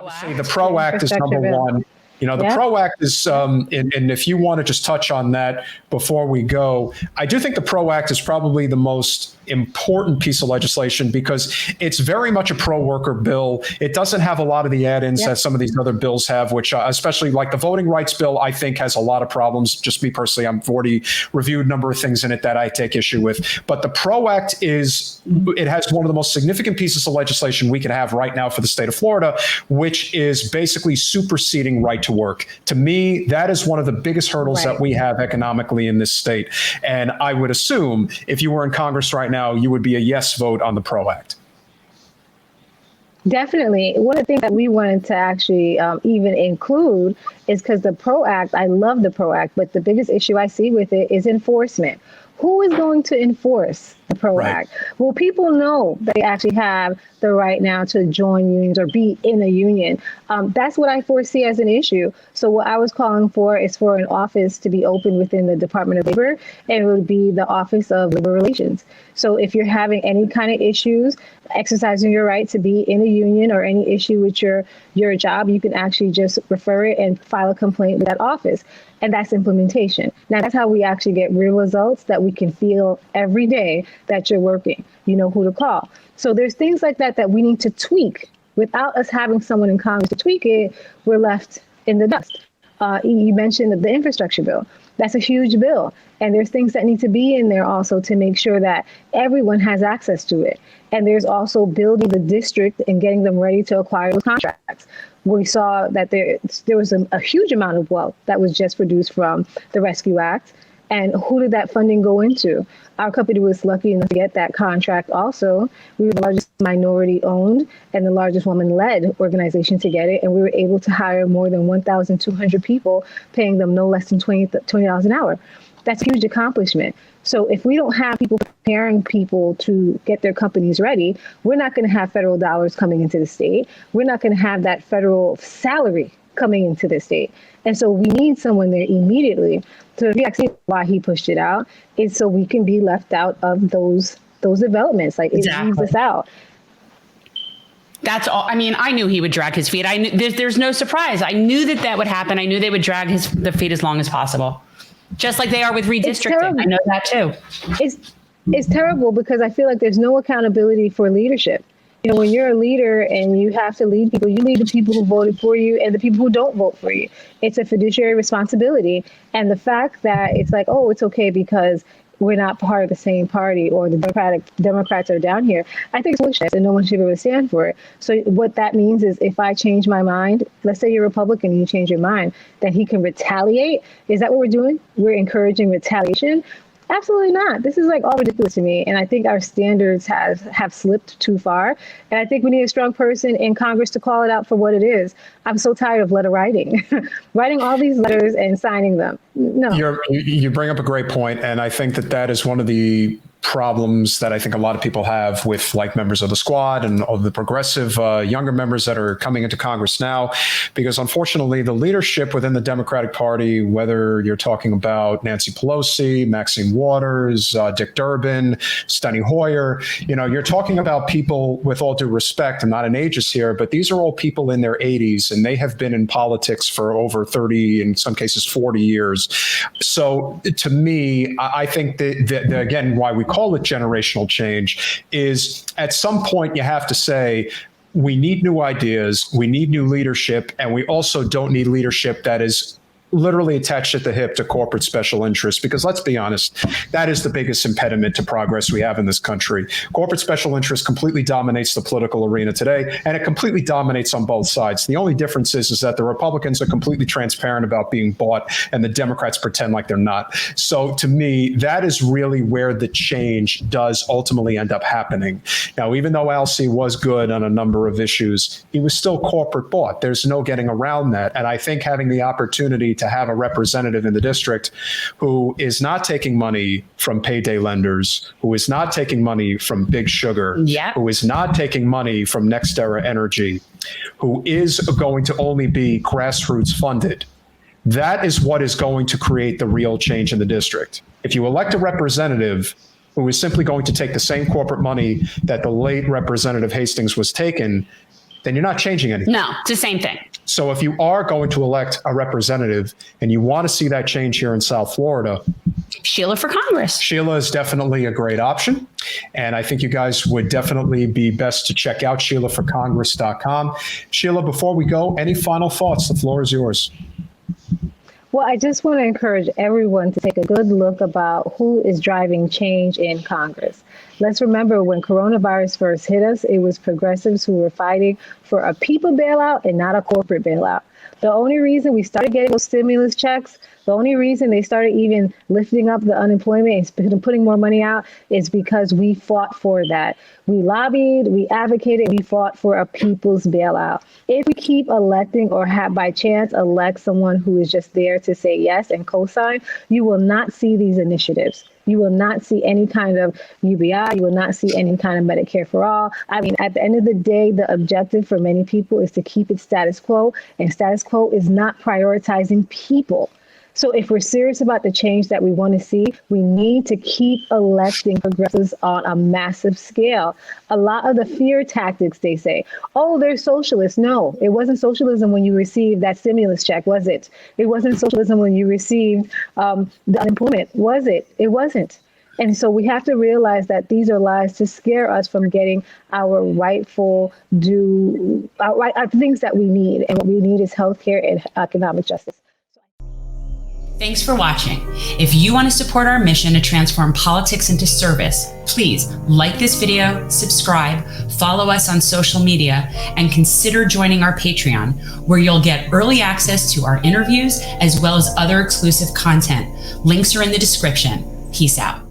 Obviously, the PRO Act is number one. You know, the PRO Act is, and if you want to just touch on that before we go, I do think the PRO Act is probably the most important piece of legislation because it's very much a pro-worker bill. It doesn't have a lot of the add-ins that some of these other bills have, which especially like the voting rights bill, I think has a lot of problems. Just me personally, I've already reviewed a number of things in it that I take issue with. But the PRO Act it has one of the most significant pieces of legislation we can have right now for the state of Florida, which is basically superseding right to work. To me, that is one of the biggest hurdles that we have economically in this state. And I would assume if you were in Congress right now, you would be a yes vote on the PRO Act. Definitely. One of the things that we wanted to actually even include is because the PRO Act, I love the PRO Act, but the biggest issue I see with it is enforcement. Who is going to enforce the PRO Act? Well, people know that they actually have the right now to join unions or be in a union. That's what I foresee as an issue. So what I was calling for is for an office to be open within the Department of Labor, and it would be the Office of Labor Relations. So if you're having any kind of issues, exercising your right to be in a union or any issue with your job, you can actually just refer it and file a complaint with that office. And that's implementation. Now, that's how we actually get real results that we can feel every day that you're working. You know who to call. So there's things like that that we need to tweak. Without us having someone in Congress to tweak it, we're left in the dust. You mentioned the infrastructure bill. That's a huge bill. And there's things that need to be in there also to make sure that everyone has access to it. And there's also building the district and getting them ready to acquire those contracts. We saw that there was a huge amount of wealth that was just produced from the Rescue Act. And who did that funding go into? Our company was lucky enough to get that contract also. We were the largest minority owned and the largest woman-led organization to get it. And we were able to hire more than 1,200 people, paying them no less than $20 an hour. That's a huge accomplishment. So if we don't have people preparing people to get their companies ready, we're not going to have federal dollars coming into the state. We're not going to have that federal salary coming into the state. And so we need someone there immediately. So the actually why he pushed it out is so we can be left out of those developments. Like it leaves us out. That's all. I mean, I knew he would drag his feet. I knew there's no surprise. I knew that would happen. I knew they would drag the feet as long as possible. Just like they are with redistricting. I know that too. It's terrible because I feel like there's no accountability for leadership. You know, when you're a leader and you have to lead people, you lead the people who voted for you and the people who don't vote for you. It's a fiduciary responsibility. And the fact that it's like, oh, it's okay because we're not part of the same party or the Democrats are down here, I think it's foolishness and no one should be able to stand for it. So what that means is if I change my mind, let's say you're Republican and you change your mind, then he can retaliate. Is that what we're doing? We're encouraging retaliation? Absolutely not. This is like all ridiculous to me. And I think our standards have slipped too far. And I think we need a strong person in Congress to call it out for what it is. I'm so tired of letter writing, writing all these letters and signing them. No. You bring up a great point. And I think that is one of the problems that I think a lot of people have with like members of the squad and all the progressive younger members that are coming into Congress now, because unfortunately the leadership within the Democratic Party, whether you're talking about Nancy Pelosi, Maxine Waters, Dick Durbin, Steny Hoyer, you know, you're talking about people with all due respect, I'm not an ageist here, but these are all people in their 80s and they have been in politics for over 30, in some cases 40 years. So to me, I think that again, why we call it generational change is at some point you have to say, we need new ideas, we need new leadership, and we also don't need leadership that is literally attached at the hip to corporate special interests, because let's be honest, that is the biggest impediment to progress we have in this country. Corporate special interest completely dominates the political arena today, and it completely dominates on both sides. The only difference is that the Republicans are completely transparent about being bought, and the Democrats pretend like they're not. So to me, that is really where the change does ultimately end up happening. Now, even though Alcee was good on a number of issues, he was still corporate bought. There's no getting around that. And I think having the opportunity to have a representative in the district who is not taking money from payday lenders, who is not taking money from Big Sugar, who is not taking money from NextEra Energy, who is going to only be grassroots funded. That is what is going to create the real change in the district. If you elect a representative who is simply going to take the same corporate money that the late Representative Hastings was taking, then you're not changing anything. No, it's the same thing. So if you are going to elect a representative and you want to see that change here in South Florida, Sheila for Congress. Sheila is definitely a great option. And I think you guys would definitely be best to check out SheilaForCongress.com. Sheila, before we go, any final thoughts? The floor is yours. Well, I just want to encourage everyone to take a good look about who is driving change in Congress. Let's remember when coronavirus first hit us, it was progressives who were fighting for a people bailout and not a corporate bailout. The only reason we started getting those stimulus checks, the only reason they started even lifting up the unemployment and putting more money out is because we fought for that. We lobbied, we advocated, we fought for a people's bailout. If we keep electing or have by chance elect someone who is just there to say yes and co-sign, you will not see these initiatives. You will not see any kind of UBI. You will not see any kind of Medicare for all. I mean, at the end of the day, the objective for many people is to keep it status quo, and status quo is not prioritizing people. So if we're serious about the change that we want to see, we need to keep electing progressives on a massive scale. A lot of the fear tactics, they say, oh, they're socialists. No, it wasn't socialism when you received that stimulus check, was it? It wasn't socialism when you received the unemployment, was it? It wasn't. And so we have to realize that these are lies to scare us from getting our rightful due, our things that we need. And what we need is healthcare and economic justice. Thanks for watching. If you want to support our mission to transform politics into service, please like this video, subscribe, follow us on social media, and consider joining our Patreon, where you'll get early access to our interviews as well as other exclusive content. Links are in the description. Peace out.